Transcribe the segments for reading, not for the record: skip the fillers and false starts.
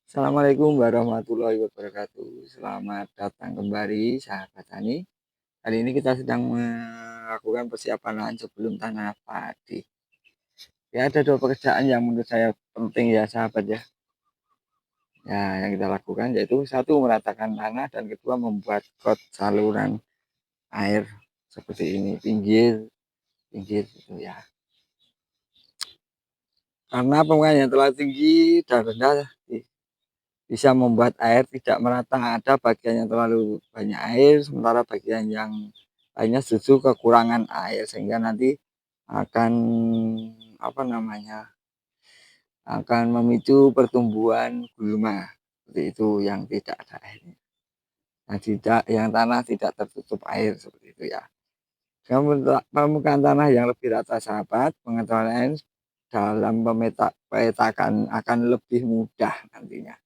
Assalamualaikum warahmatullahi wabarakatuh. Selamat datang kembali sahabat tani. Kali ini kita sedang melakukan persiapan lahan sebelum tanam padi. Ya, ada dua pekerjaan yang menurut saya penting ya sahabat ya. Ya, yang kita lakukan yaitu satu meratakan tanah dan kedua membuat got saluran air seperti ini, pinggir pinggir gitu ya. Karena permukaan yang terlalu tinggi dan rendah bisa membuat air tidak merata. Ada bagian yang terlalu banyak air, sementara bagian yang lainnya justru kekurangan air, sehingga nanti akan apa namanya akan memicu pertumbuhan gulma seperti itu yang tidak ada airnya, yang tanah tidak tertutup air seperti itu ya. Permukaan tanah yang lebih rata sahabat, pengetahuan dalam pemetakan akan lebih mudah nantinya.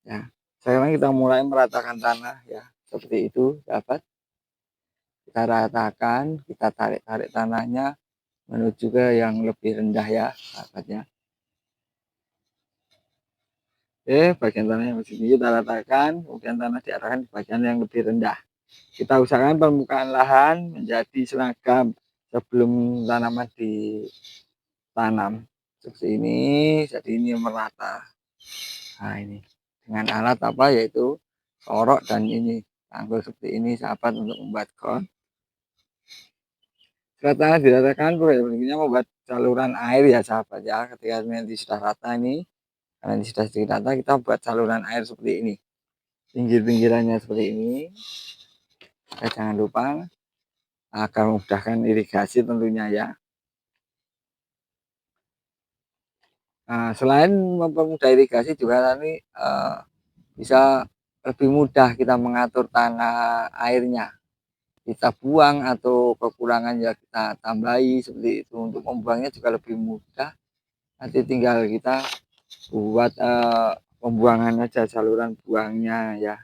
Ya, sekarang kita mulai meratakan tanah ya, seperti itu, sahabat. Kita ratakan, kita tarik-tarik tanahnya menuju ke yang lebih rendah ya, sahabatnya. Bagian tanah yang masih tinggi kita ratakan, kemudian tanah diarahkan di bagian yang lebih rendah. Kita usahakan permukaan lahan menjadi seragam sebelum tanaman ditanam. Seperti ini, jadi ini merata. Nah ini dengan alat apa, yaitu sorok dan ini tanggul seperti ini sahabat untuk membuat got. Setelah diratakan, berikutnya membuat saluran air ya sahabat ya. Ketika nanti sudah rata ini, karena ini sudah sedikit rata, kita buat saluran air seperti ini, pinggir-pinggirannya seperti ini. Jangan lupa agar memudahkan irigasi tentunya ya. Nah, selain mempermudah irigasi juga nanti bisa lebih mudah kita mengatur tanah airnya, kita buang atau kekurangan ya kita tambahi seperti itu. Untuk membuangnya juga lebih mudah, nanti tinggal kita buat pembuangan aja, saluran buangnya ya.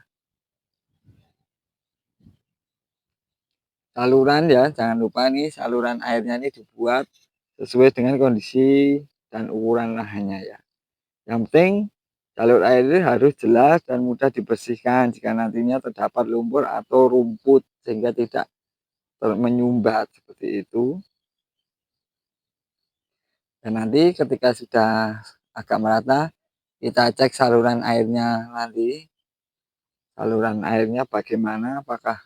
Saluran ya, jangan lupa nih saluran airnya ini dibuat sesuai dengan kondisi dan ukuran lahannya ya. Yang penting jalur air ini harus jelas dan mudah dibersihkan jika nantinya terdapat lumpur atau rumput, sehingga tidak menyumbat seperti itu. Dan nanti ketika sudah agak merata, kita cek saluran airnya nanti. Saluran airnya bagaimana, apakah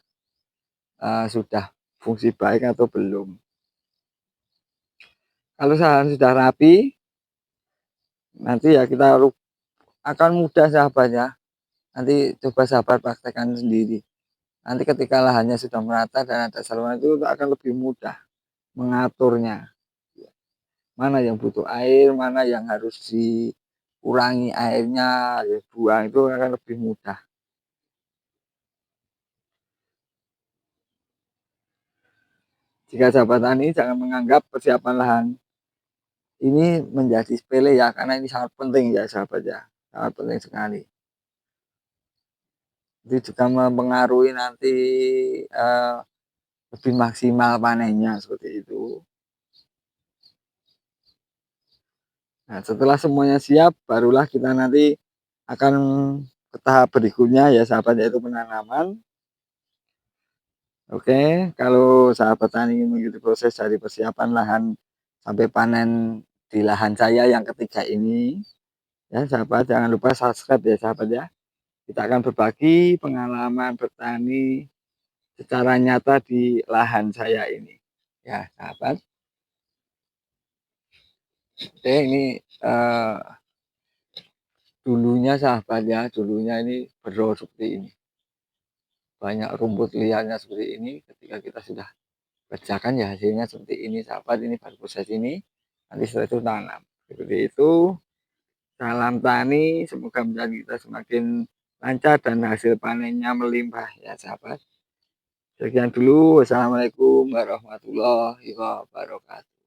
sudah fungsi baik atau belum. Kalau saluran sudah rapi, nanti ya kita akan mudah sahabatnya. Nanti coba sahabat praktekkan sendiri. Nanti ketika lahannya sudah merata dan ada saluran, itu akan lebih mudah mengaturnya. Mana yang butuh air, mana yang harus dikurangi airnya, ya buang, itu akan lebih mudah. Jika sahabat tani jangan menganggap persiapan lahan ini menjadi sepele ya, karena ini sangat penting ya sahabat ya, sangat penting sekali. Itu juga mempengaruhi nanti lebih maksimal panennya seperti itu. Nah, setelah semuanya siap, barulah kita nanti akan ke tahap berikutnya ya sahabat, yaitu penanaman. Oke, kalau sahabat tani ingin mengikuti proses dari persiapan lahan sampai panen di lahan saya yang ketiga ini, ya sahabat, jangan lupa subscribe ya sahabat ya. Kita akan berbagi pengalaman bertani secara nyata di lahan saya ini. Ya sahabat. Oke, ini dulunya sahabat ya, dulunya ini bero seperti ini. Banyak rumput liarnya seperti ini. Ketika kita sudah kerjakan ya hasilnya seperti ini sahabat. Ini baru proses ini, nanti setelah itu tanam seperti itu. Salam tani, semoga menjadi kita semakin lancar dan hasil panennya melimpah ya sahabat. Sekian dulu, wassalamualaikum warahmatullahi wabarakatuh.